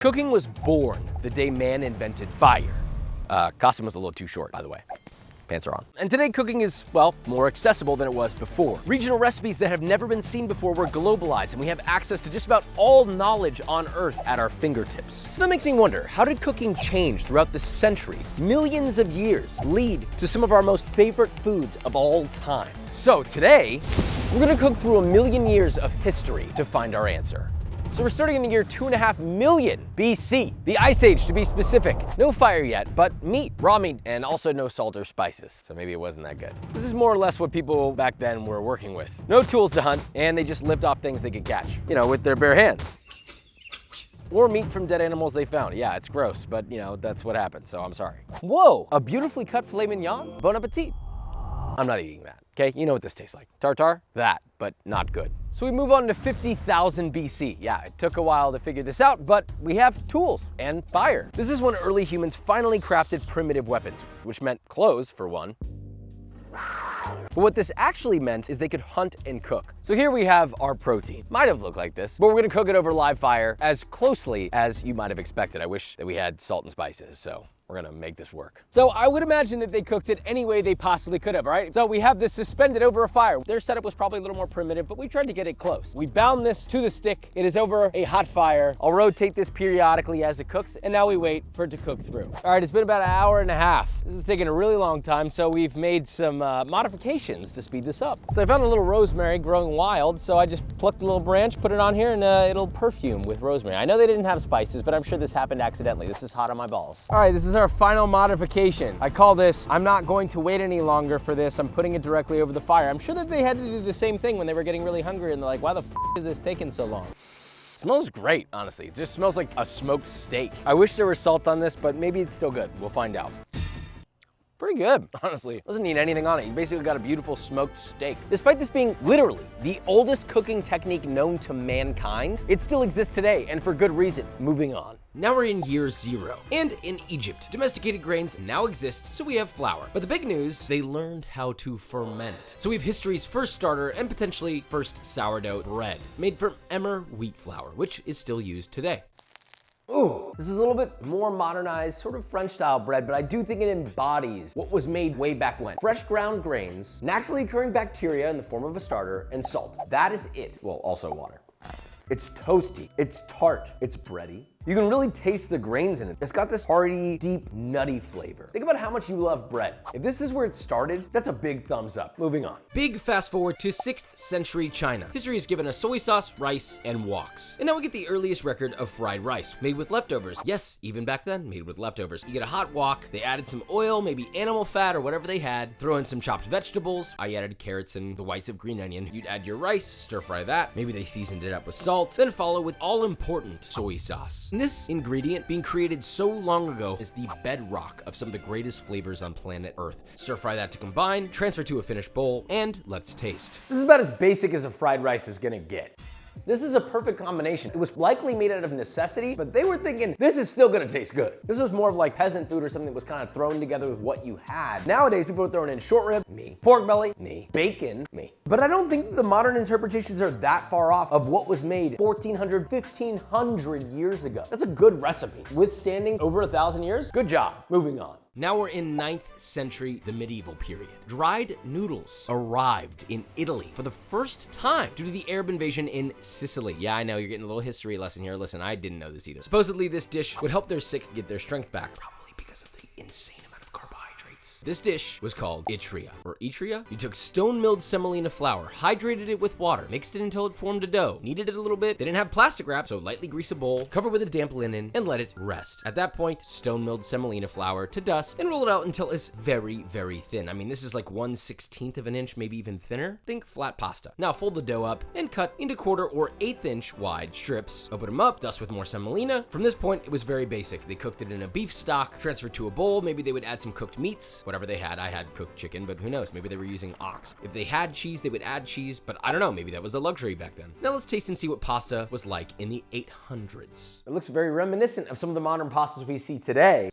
Cooking was born the day man invented fire. Costume was a little too short, by the way. Pants are on. And today cooking is, well, more accessible than it was before. Regional recipes that have never been seen before were globalized, and we have access to just about all knowledge on Earth at our fingertips. So that makes me wonder, how did cooking change throughout the centuries, millions of years, lead to some of our most favorite foods of all time? So today, we're gonna cook through a million years of history to find our answer. So we're starting in the year 2.5 million BC, the Ice Age to be specific. No fire yet, but meat, raw meat, and also no salt or spices. So maybe it wasn't that good. This is more or less what people back then were working with. No tools to hunt, and they just lived off things they could catch, you know, with their bare hands. Or meat from dead animals they found. Yeah, it's gross, but you know, that's what happened, so I'm sorry. Whoa, a beautifully cut filet mignon? Bon appetit. I'm not eating that, okay? You know what this tastes like. Tartare? That, but not good. So we move on to 50,000 BC. Yeah, it took a while to figure this out, but we have tools and fire. This is when early humans finally crafted primitive weapons, which meant clothes, for one. But what this actually meant is they could hunt and cook. So here we have our protein. Might have looked like this, but we're gonna cook it over live fire as closely as you might have expected. I wish that we had salt and spices, so we're gonna make this work. So I would imagine that they cooked it any way they possibly could have, right? So we have this suspended over a fire. Their setup was probably a little more primitive, but we tried to get it close. We bound this to the stick. It is over a hot fire. I'll rotate this periodically as it cooks, and now we wait for it to cook through. All right, it's been about 1.5 hours. This is taking a really long time, so we've made some modifications to speed this up. So I found a little rosemary growing wild, so I just plucked a little branch, put it on here, and it'll perfume with rosemary. I know they didn't have spices, but I'm sure this happened accidentally. This is hot on my balls. All right, this is our final modification. I call this, I'm not going to wait any longer for this. I'm putting it directly over the fire. I'm sure that they had to do the same thing when they were getting really hungry and they're like, why the f is this taking so long? Smells great, honestly. It just smells like a smoked steak. I wish there was salt on this, but maybe it's still good. We'll find out. Pretty good, honestly. Doesn't need anything on it. You basically got a beautiful smoked steak. Despite this being literally the oldest cooking technique known to mankind, it still exists today, and for good reason. Moving on. Now we're in year 0, and in Egypt, domesticated grains now exist, so we have flour. But the big news, they learned how to ferment. So we have history's first starter and potentially first sourdough bread, made from emmer wheat flour, which is still used today. Ooh, this is a little bit more modernized, sort of French style bread, but I do think it embodies what was made way back when. Fresh ground grains, naturally occurring bacteria in the form of a starter, and salt. That is it. Well, also water. It's toasty, it's tart, it's bready. You can really taste the grains in it. It's got this hearty, deep, nutty flavor. Think about how much you love bread. If this is where it started, that's a big thumbs up. Moving on. Big fast forward to 6th century China. History has given us soy sauce, rice, and woks. And now we get the earliest record of fried rice, made with leftovers. Yes, even back then, made with leftovers. You get a hot wok, they added some oil, maybe animal fat or whatever they had, throw in some chopped vegetables. I added carrots and the whites of green onion. You'd add your rice, stir fry that. Maybe they seasoned it up with salt, then follow with all-important soy sauce. And this ingredient, being created so long ago, is the bedrock of some of the greatest flavors on planet Earth. Stir fry that to combine, transfer to a finished bowl, and let's taste. This is about as basic as a fried rice is gonna get. This is a perfect combination. It was likely made out of necessity, but they were thinking, this is still gonna taste good. This was more of like peasant food or something that was kind of thrown together with what you had. Nowadays, people are throwing in short rib, me. Pork belly, me. Bacon, me. But I don't think that the modern interpretations are that far off of what was made 1,400, 1,500 years ago. That's a good recipe. Withstanding over 1,000 years, good job. Moving on. Now we're in 9th century, the medieval period. Dried noodles arrived in Italy for the first time due to the Arab invasion in Sicily. Yeah, I know, you're getting a little history lesson here. Listen, I didn't know this either. Supposedly this dish would help their sick get their strength back, probably because of the insane amount of carbohydrates. This dish was called itria, or itria. You took stone-milled semolina flour, hydrated it with water, mixed it until it formed a dough, kneaded it a little bit. They didn't have plastic wrap, so lightly grease a bowl, cover with a damp linen, and let it rest. At that point, stone-milled semolina flour to dust, and roll it out until it's very, very thin. I mean, this is like 1/16 of an inch, maybe even thinner. Think flat pasta. Now fold the dough up and cut into 1/4 or 1/8 inch wide strips. Open them up, dust with more semolina. From this point, it was very basic. They cooked it in a beef stock, transferred to a bowl. Maybe they would add some cooked meats, whatever they had. I had cooked chicken, but who knows? Maybe they were using ox. If they had cheese, they would add cheese, but I don't know. Maybe that was a luxury back then. Now let's taste and see what pasta was like in the 800s. It looks very reminiscent of some of the modern pastas we see today.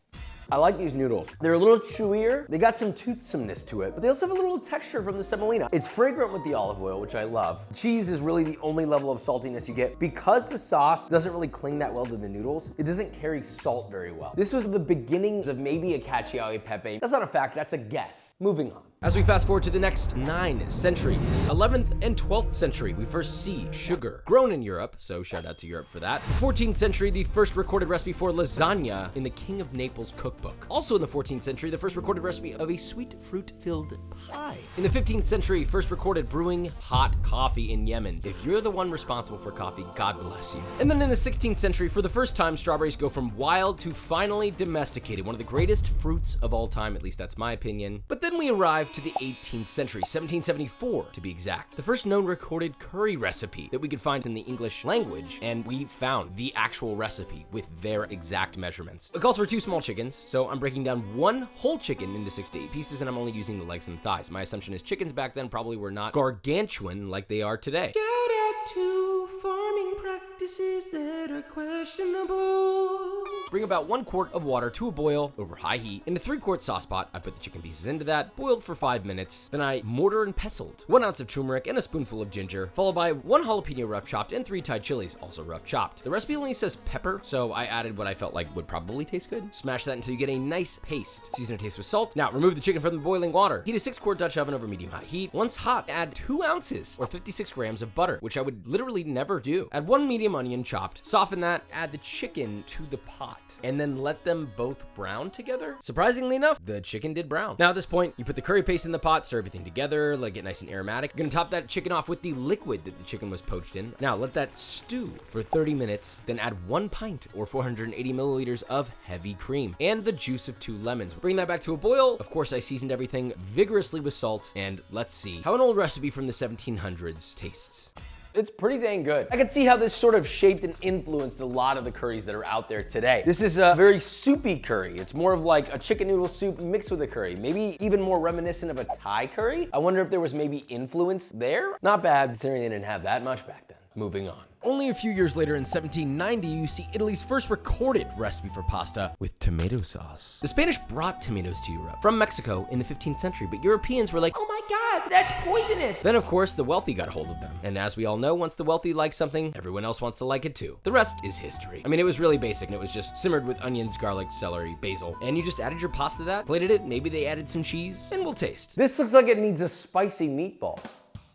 I like these noodles. They're a little chewier. They got some toothsomeness to it, but they also have a little texture from the semolina. It's fragrant with the olive oil, which I love. Cheese is really the only level of saltiness you get. Because the sauce doesn't really cling that well to the noodles, it doesn't carry salt very well. This was the beginnings of maybe a cacio e pepe. That's not a fact, that's a guess. Moving on. As we fast forward to the next 9 centuries, 11th and 12th century, we first see sugar grown in Europe, so shout out to Europe for that. 14th century, the first recorded recipe for lasagna in the King of Naples cookbook. Also in the 14th century, the first recorded recipe of a sweet fruit-filled pie. In the 15th century, first recorded brewing hot coffee in Yemen. If you're the one responsible for coffee, God bless you. And then in the 16th century, for the first time, strawberries go from wild to finally domesticated, one of the greatest fruits of all time, at least that's my opinion. But then we arrive to the 18th century, 1774 to be exact. The first known recorded curry recipe that we could find in the English language, and we found the actual recipe with their exact measurements. It calls for 2 small chickens, so I'm breaking down 1 whole chicken into 6 to 8 pieces, and I'm only using the legs and thighs. My assumption is chickens back then probably were not gargantuan like they are today. Shout out to farming practices that are questionable. Bring about 1 quart of water to a boil over high heat. In a 3-quart sauce pot, I put the chicken pieces into that, boiled for 5 minutes. Then I mortar and pestled 1 ounce of turmeric and a spoonful of ginger, followed by 1 jalapeno rough chopped and 3 Thai chilies, also rough chopped. The recipe only says pepper, so I added what I felt like would probably taste good. Smash that until you get a nice paste. Season to taste with salt. Now remove the chicken from the boiling water. Heat a 6-quart Dutch oven over medium high heat. Once hot, add 2 ounces or 56 grams of butter, which I would literally never do. Add 1 medium onion chopped. Soften that, add the chicken to the pot, and then let them both brown together. Surprisingly enough, the chicken did brown. Now at this point, you put the curry paste in the pot, stir everything together, let it get nice and aromatic. You're gonna top that chicken off with the liquid that the chicken was poached in. Now let that stew for 30 minutes, then add 1 pint or 480 milliliters of heavy cream and the juice of 2 lemons. Bring that back to a boil. Of course, I seasoned everything vigorously with salt, and let's see how an old recipe from the 1700s tastes. It's pretty dang good. I can see how this sort of shaped and influenced a lot of the curries that are out there today. This is a very soupy curry. It's more of like a chicken noodle soup mixed with a curry, maybe even more reminiscent of a Thai curry. I wonder if there was maybe influence there. Not bad, considering they didn't have that much back then. Moving on. Only a few years later in 1790, you see Italy's first recorded recipe for pasta with tomato sauce. The Spanish brought tomatoes to Europe from Mexico in the 15th century, but Europeans were like, oh my God, that's poisonous. Then of course, the wealthy got hold of them. And as we all know, once the wealthy like something, everyone else wants to like it too. The rest is history. I mean, it was really basic, and it was just simmered with onions, garlic, celery, basil, and you just added your pasta to that, plated it, maybe they added some cheese, and we'll taste. This looks like it needs a spicy meatball.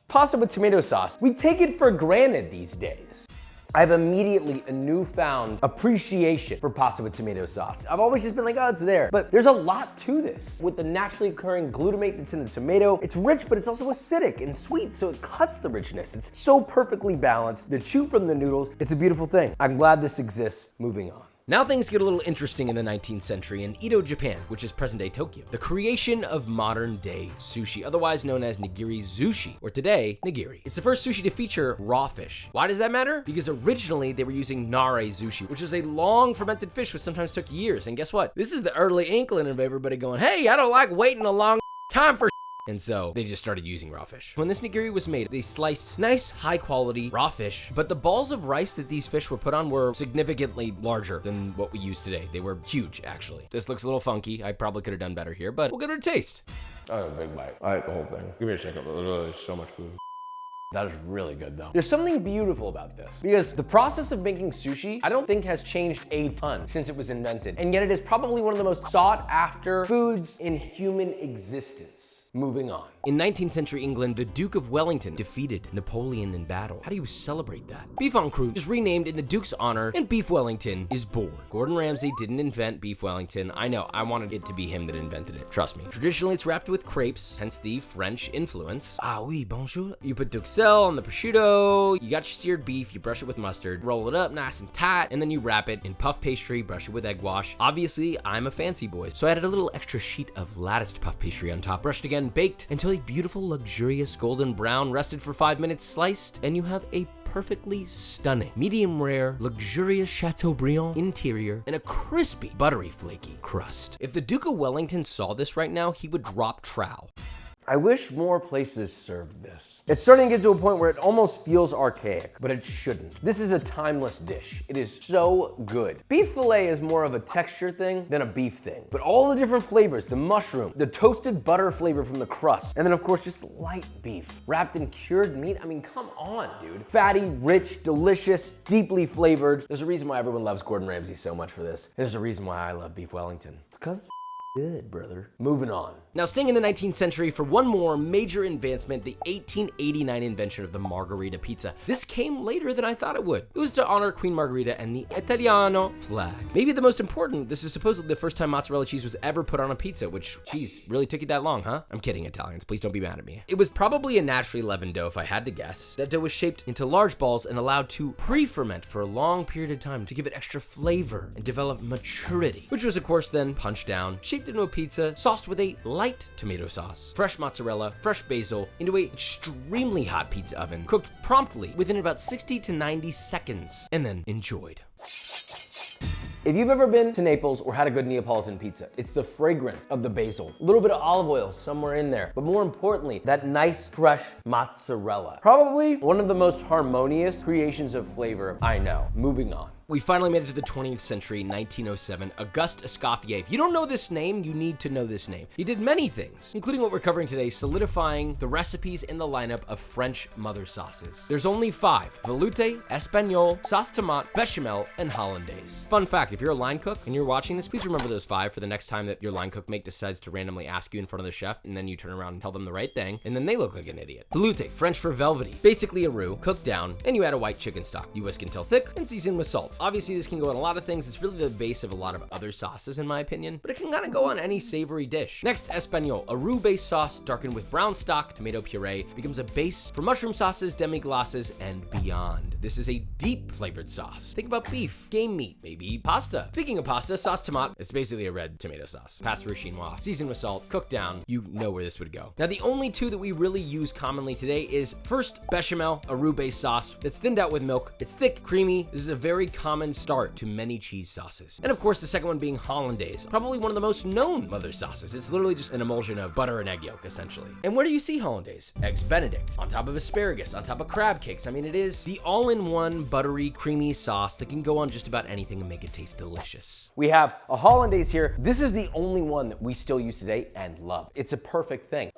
Pasta with tomato sauce. We take it for granted these days. I have immediately a newfound appreciation for pasta with tomato sauce. I've always just been like, oh, it's there. But there's a lot to this. With the naturally occurring glutamate that's in the tomato, it's rich, but it's also acidic and sweet, so it cuts the richness. It's so perfectly balanced. The chew from the noodles, it's a beautiful thing. I'm glad this exists. Moving on. Now things get a little interesting in the 19th century in Edo, Japan, which is present-day Tokyo. The creation of modern-day sushi, otherwise known as nigiri zushi, or today, nigiri. It's the first sushi to feature raw fish. Why does that matter? Because originally they were using nare sushi, which is a long fermented fish which sometimes took years. And guess what? This is the early inkling of everybody going, hey, I don't like waiting a long time for and so they just started using raw fish. When this nigiri was made, they sliced nice, high quality raw fish, but the balls of rice that these fish were put on were significantly larger than what we use today. They were huge, actually. This looks a little funky. I probably could have done better here, but we'll give it a taste. I have a big bite. I ate the whole thing. Give me a second. There's so much food. That is really good though. There's something beautiful about this because the process of making sushi, I don't think has changed a ton since it was invented. And yet it is probably one of the most sought after foods in human existence. Moving on. In 19th century England, the Duke of Wellington defeated Napoleon in battle. How do you celebrate that? Beef en croûte is renamed in the Duke's honor, and Beef Wellington is born. Gordon Ramsay didn't invent Beef Wellington. I know, I wanted it to be him that invented it, trust me. Traditionally, it's wrapped with crepes, hence the French influence. Ah oui, bonjour. You put duxelle on the prosciutto, you got your seared beef, you brush it with mustard, roll it up nice and tight, and then you wrap it in puff pastry, brush it with egg wash. Obviously, I'm a fancy boy, so I added a little extra sheet of latticed puff pastry on top, brushed again, baked until a beautiful, luxurious golden brown, rested for 5 minutes, sliced, and you have a perfectly stunning, medium rare, luxurious Chateaubriand interior and a crispy, buttery, flaky crust. If the Duke of Wellington saw this right now, he would drop trow. I wish more places served this. It's starting to get to a point where it almost feels archaic, but it shouldn't. This is a timeless dish. It is so good. Beef fillet is more of a texture thing than a beef thing, but all the different flavors, the mushroom, the toasted butter flavor from the crust, and then of course just light beef wrapped in cured meat. I mean, come on, dude. Fatty, rich, delicious, deeply flavored. There's a reason why everyone loves Gordon Ramsay so much for this. There's a reason why I love beef Wellington. It's 'cause it's good, brother. Moving on. Now, staying in the 19th century for one more major advancement, the 1889 invention of the margherita pizza. This came later than I thought it would. It was to honor Queen Margherita and the Italiano flag. Maybe the most important, this is supposedly the first time mozzarella cheese was ever put on a pizza, which, geez, really took you that long, huh? I'm kidding, Italians, please don't be mad at me. It was probably a naturally leavened dough, if I had to guess. That dough was shaped into large balls and allowed to pre-ferment for a long period of time to give it extra flavor and develop maturity, which was, of course, then punched down, shaped into a pizza, sauced with a light tomato sauce, fresh mozzarella, fresh basil, into an extremely hot pizza oven, cooked promptly within about 60 to 90 seconds, and then enjoyed. If you've ever been to Naples or had a good Neapolitan pizza, it's the fragrance of the basil, a little bit of olive oil somewhere in there, but more importantly, that nice fresh mozzarella. Probably one of the most harmonious creations of flavor I know. Moving on. We finally made it to the 20th century, 1907. Auguste Escoffier. If you don't know this name, you need to know this name. He did many things, including what we're covering today, solidifying the recipes in the lineup of French mother sauces. There's only 5: velouté, espagnole, sauce tomate, bechamel, and hollandaise. Fun fact, if you're a line cook and you're watching this, please remember those 5 for the next time that your line cook mate decides to randomly ask you in front of the chef, and then you turn around and tell them the right thing, and then they look like an idiot. Velouté, French for velvety. Basically a roux, cooked down, and you add a white chicken stock. You whisk until thick and season with salt. Obviously, this can go on a lot of things. It's really the base of a lot of other sauces, in my opinion, but it can kind of go on any savory dish. Next, espagnole, a roux-based sauce darkened with brown stock, tomato puree, becomes a base for mushroom sauces, demi-glaces, and beyond. This is a deep flavored sauce. Think about beef, game meat, maybe pasta. Speaking of pasta, sauce tomate, it's basically a red tomato sauce. Pasta chinois, seasoned with salt, cooked down. You know where this would go. Now, the only 2 that we really use commonly today is first, bechamel, a roux-based sauce that's thinned out with milk. It's thick, creamy. This is a very common start to many cheese sauces. And of course, the second one being hollandaise, probably one of the most known mother sauces. It's literally just an emulsion of butter and egg yolk, essentially. And where do you see hollandaise? Eggs Benedict, on top of asparagus, on top of crab cakes. I mean, it is the all-in-one buttery, creamy sauce that can go on just about anything and make it taste delicious. We have a hollandaise here. This is the only one that we still use today and love. It's a perfect thing.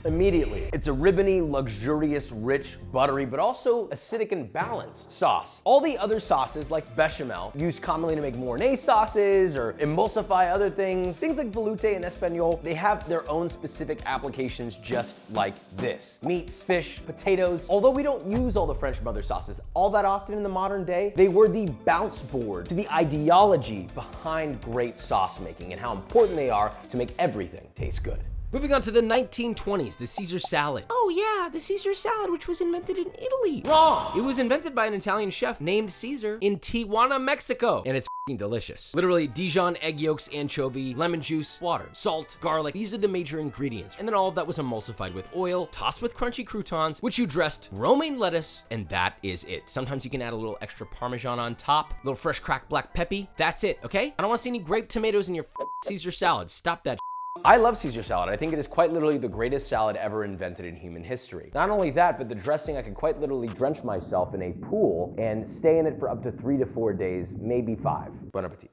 Immediately, it's a ribbony, luxurious, rich, buttery, but also acidic and balanced sauce. All the other sauces, like bechamel, used commonly to make Mornay sauces or emulsify other things like velouté and espagnole, they have their own specific applications just like this. Meats, fish, potatoes. Although we don't use all the French mother sauces all that often in the modern day, they were the bounce board to the ideology behind great sauce making and how important they are to make everything taste good. Moving on to the 1920s, the Caesar salad. Oh yeah, the Caesar salad, which was invented in Italy. Wrong! It was invented by an Italian chef named Caesar in Tijuana, Mexico, and it's f***ing delicious. Literally, Dijon egg yolks, anchovy, lemon juice, water, salt, garlic. These are the major ingredients. And then all of that was emulsified with oil, tossed with crunchy croutons, which you dressed romaine lettuce, and that is it. Sometimes you can add a little extra Parmesan on top, a little fresh cracked black peppy. That's it, okay? I don't want to see any grape tomatoes in your Caesar salad. Stop that. I love Caesar salad. I think it is quite literally the greatest salad ever invented in human history. Not only that, but the dressing, I could quite literally drench myself in a pool and stay in it for up to 3 to 4 days, maybe 5. Bon appetit.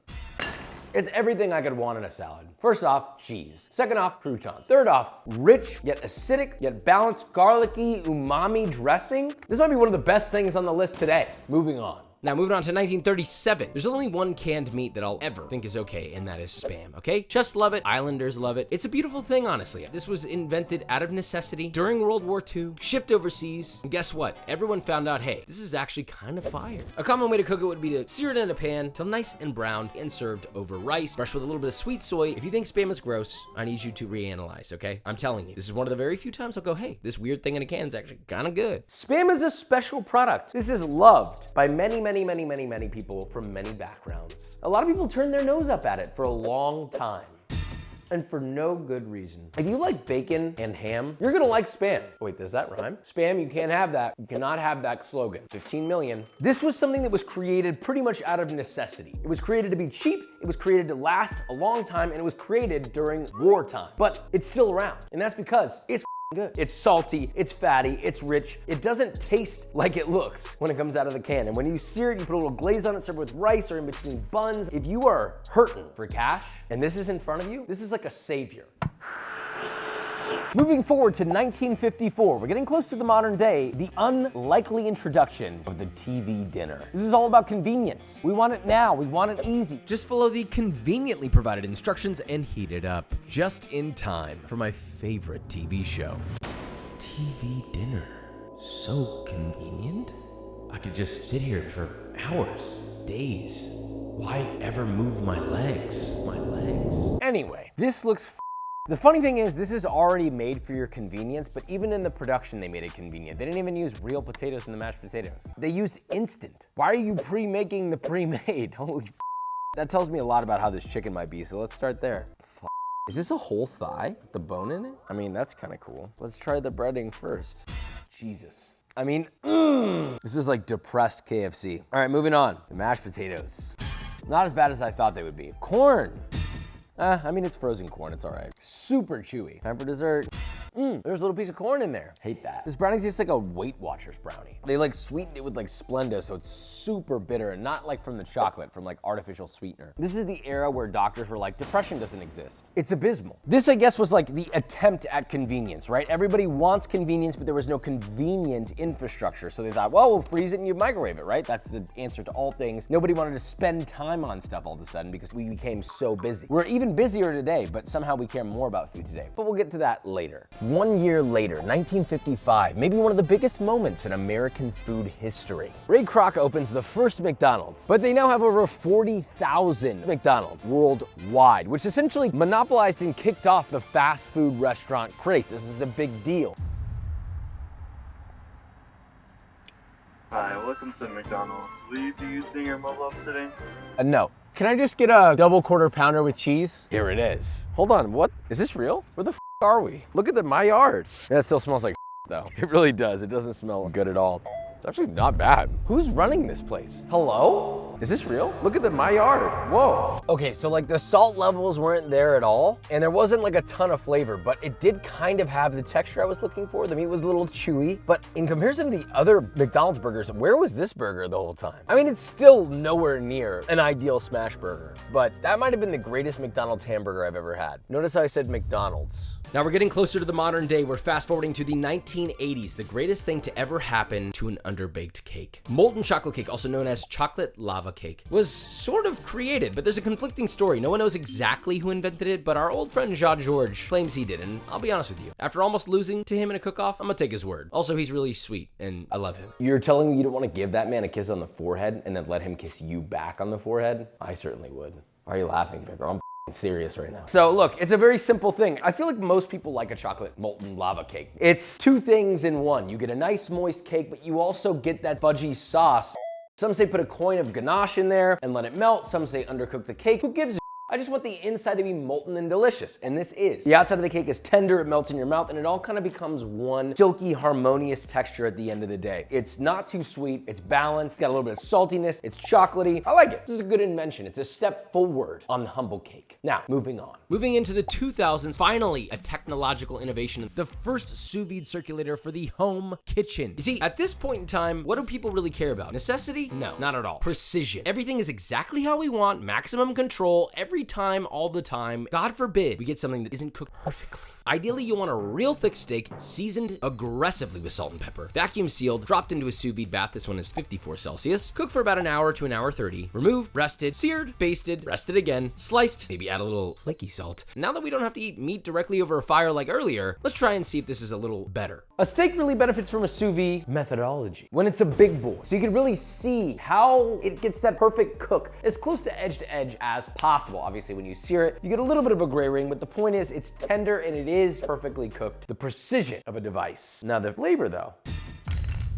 It's everything I could want in a salad. First off, cheese. Second off, croutons. Third off, rich, yet acidic, yet balanced, garlicky, umami dressing. This might be one of the best things on the list today. Moving on. Now, moving on to 1937. There's only one canned meat that I'll ever think is okay, and that is Spam, okay? Chefs love it, islanders love it. It's a beautiful thing, honestly. This was invented out of necessity during World War II, shipped overseas, and guess what? Everyone found out, hey, this is actually kind of fire. A common way to cook it would be to sear it in a pan till nice and brown and served over rice, brushed with a little bit of sweet soy. If you think Spam is gross, I need you to reanalyze, okay? I'm telling you, this is one of the very few times I'll go, hey, this weird thing in a can is actually kind of good. Spam is a special product. This is loved by many people from many backgrounds. A lot of people turn their nose up at it for a long time. and for no good reason. If you like bacon and ham, you're gonna like Spam. Wait, does that rhyme? Spam, you can't have that. You cannot have that slogan. 15 million. This was something that was created pretty much out of necessity. It was created to be cheap, it was created to last a long time, and it was created during wartime. But it's still around, and that's because it's good. It's salty, it's fatty, it's rich. It doesn't taste like it looks when it comes out of the can. And when you sear it, you put a little glaze on it, serve it with rice or in between buns. If you are hurting for cash and this is in front of you, this is like a savior. Moving forward to 1954, we're getting close to the modern day, the unlikely introduction of the TV dinner. This is all about convenience. We want it now, we want it easy. Just follow the conveniently provided instructions and heat it up just in time for my favorite TV show. TV dinner, so convenient. I could just sit here for hours, days. Why ever move my legs? Anyway, this looks the funny thing is, this is already made for your convenience, but even in the production, they made it convenient. They didn't even use real potatoes in the mashed potatoes. They used instant. Why are you pre-making the pre-made? Holy That tells me a lot about how this chicken might be, so let's start there. Is this a whole thigh with the bone in it? I mean, that's kind of cool. Let's try the breading first. Jesus. I mean, this is like depressed KFC. All right, moving on. The mashed potatoes. Not as bad as I thought they would be. Corn. I mean, it's frozen corn, it's all right. Super chewy. Time for dessert. There's a little piece of corn in there. Hate that. This brownie tastes like a Weight Watchers brownie. They like sweetened it with like Splenda, so it's super bitter and not like from the chocolate, from like artificial sweetener. This is the era where doctors were like, depression doesn't exist. It's abysmal. This, I guess, was like the attempt at convenience, right? Everybody wants convenience, but there was no convenient infrastructure. So they thought, well, we'll freeze it and you microwave it, right? That's the answer to all things. Nobody wanted to spend time on stuff all of a sudden because we became so busy. We're even busier today, but somehow we care more about food today. But we'll get to that later. 1 year later, 1955, maybe one of the biggest moments in American food history. Ray Kroc opens the first McDonald's, but they now have over 40,000 McDonald's worldwide, which essentially monopolized and kicked off the fast food restaurant craze. This is a big deal. Hi, welcome to McDonald's. Will you be using your mobile app today? No. Can I just get a double quarter pounder with cheese? Here it is. Hold on, what? Is this real? Where the f are we? Look at my yard. That still smells like though. It really does. It doesn't smell good at all. It's actually not bad. Who's running this place? Hello? Is this real? Look at my yard. Whoa. Okay, so like the salt levels weren't there at all, and there wasn't like a ton of flavor, but it did kind of have the texture I was looking for. The meat was a little chewy, but in comparison to the other McDonald's burgers, where was this burger the whole time? I mean, it's still nowhere near an ideal smash burger, but that might have been the greatest McDonald's hamburger I've ever had. Notice how I said McDonald's. Now we're getting closer to the modern day. We're fast forwarding to the 1980s, the greatest thing to ever happen to an underbaked cake. Molten chocolate cake, also known as chocolate lava cake, was sort of created, but there's a conflicting story. No one knows exactly who invented it, but our old friend Jean-Georges claims he did, and I'll be honest with you. After almost losing to him in a cook-off, I'm gonna take his word. Also, he's really sweet, and I love him. You're telling me you don't want to give that man a kiss on the forehead and then let him kiss you back on the forehead? I certainly would. Why are you laughing, Vicar? I'm serious right now. So look, it's a very simple thing. I feel like most people like a chocolate molten lava cake. It's two things in one. You get a nice moist cake, but you also get that fudgy sauce. Some say put a coin of ganache in there and let it melt. Some say undercook the cake. Who gives a I just want the inside to be molten and delicious, and this is. The outside of the cake is tender, it melts in your mouth, and it all kind of becomes one silky, harmonious texture at the end of the day. It's not too sweet, it's balanced, got a little bit of saltiness, it's chocolatey. I like it. This is a good invention. It's a step forward on the humble cake. Now, moving on. Moving into the 2000s, finally, a technological innovation, the first sous vide circulator for the home kitchen. You see, at this point in time, what do people really care about? Necessity? No, not at all. Precision. Everything is exactly how we want, maximum control, every time, all the time. God forbid we get something that isn't cooked perfectly. Ideally, you want a real thick steak, seasoned aggressively with salt and pepper, vacuum sealed, dropped into a sous vide bath. This one is 54 Celsius. Cooked for about an hour to an hour 30. Removed, rested, seared, basted, rested again, sliced, maybe add a little flaky salt. Now that we don't have to eat meat directly over a fire like earlier, let's try and see if this is a little better. A steak really benefits from a sous vide methodology when it's a big boy. So you can really see how it gets that perfect cook as close to edge as possible. Obviously, when you sear it, you get a little bit of a gray ring, but the point is it's tender and it is perfectly cooked. The precision of a device. Now the flavor though.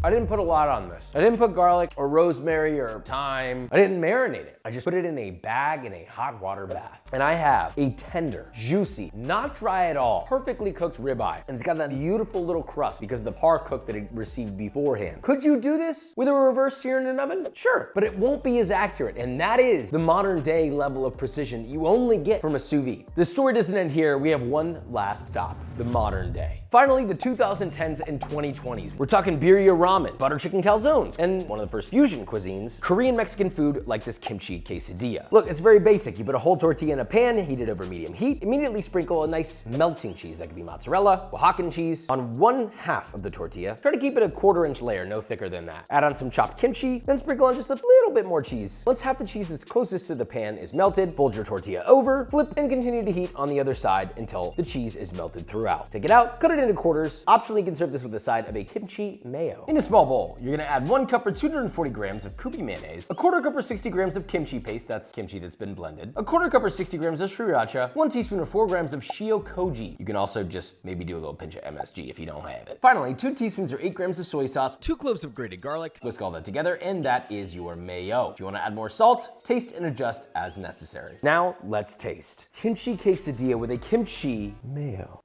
I didn't put a lot on this. I didn't put garlic or rosemary or thyme. I didn't marinate it. I just put it in a bag in a hot water bath. And I have a tender, juicy, not dry at all, perfectly cooked ribeye. And it's got that beautiful little crust because of the par cook that it received beforehand. Could you do this with a reverse sear in an oven? Sure, but it won't be as accurate. And that is the modern day level of precision you only get from a sous vide. The story doesn't end here. We have one last stop, the modern day. Finally, the 2010s and 2020s. We're talking birria ramen, butter chicken calzones, and one of the first fusion cuisines, Korean Mexican food like this kimchi quesadilla. Look, it's very basic. You put a whole tortilla in a pan, heat it over medium heat, immediately sprinkle a nice melting cheese, that could be mozzarella, Oaxacan cheese, on one half of the tortilla. Try to keep it a 1/4 inch layer, no thicker than that. Add on some chopped kimchi, then sprinkle on just a little bit more cheese. Once half the cheese that's closest to the pan is melted, fold your tortilla over, flip, and continue to heat on the other side until the cheese is melted throughout. Take it out, cut it into quarters. Optionally, you can serve this with a side of a kimchi mayo. In a small bowl, you're gonna add 1 cup or 240 grams of Kewpie mayonnaise, a 1/4 cup or 60 grams of kimchi paste, that's kimchi that's been blended, a 1/4 cup or 60 grams of sriracha, 1 teaspoon or 4 grams of shio koji. You can also just maybe do a little pinch of MSG if you don't have it. Finally, 2 teaspoons or 8 grams of soy sauce, 2 cloves of grated garlic. Whisk all that together, and that is your mayo. If you wanna add more salt, taste and adjust as necessary. Now, let's taste. Kimchi quesadilla with a kimchi mayo.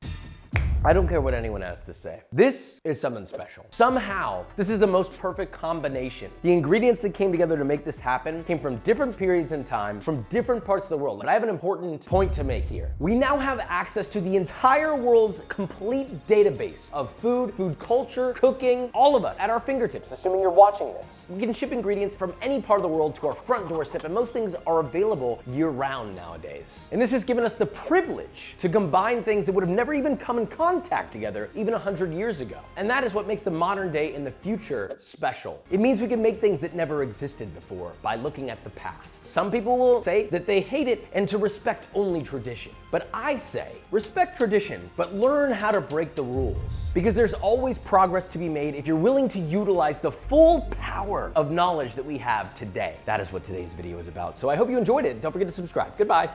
I don't care what anyone has to say. This is something special. Somehow, this is the most perfect combination. The ingredients that came together to make this happen came from different periods in time, from different parts of the world. But I have an important point to make here. We now have access to the entire world's complete database of food, food culture, cooking, all of us at our fingertips, assuming you're watching this. We can ship ingredients from any part of the world to our front doorstep, and most things are available year-round nowadays. And this has given us the privilege to combine things that would have never even come in contact together even 100 years ago. And that is what makes the modern day and the future special. It means we can make things that never existed before by looking at the past. Some people will say that they hate it and to respect only tradition. But I say, respect tradition, but learn how to break the rules. Because there's always progress to be made if you're willing to utilize the full power of knowledge that we have today. That is what today's video is about. So I hope you enjoyed it. Don't forget to subscribe. Goodbye.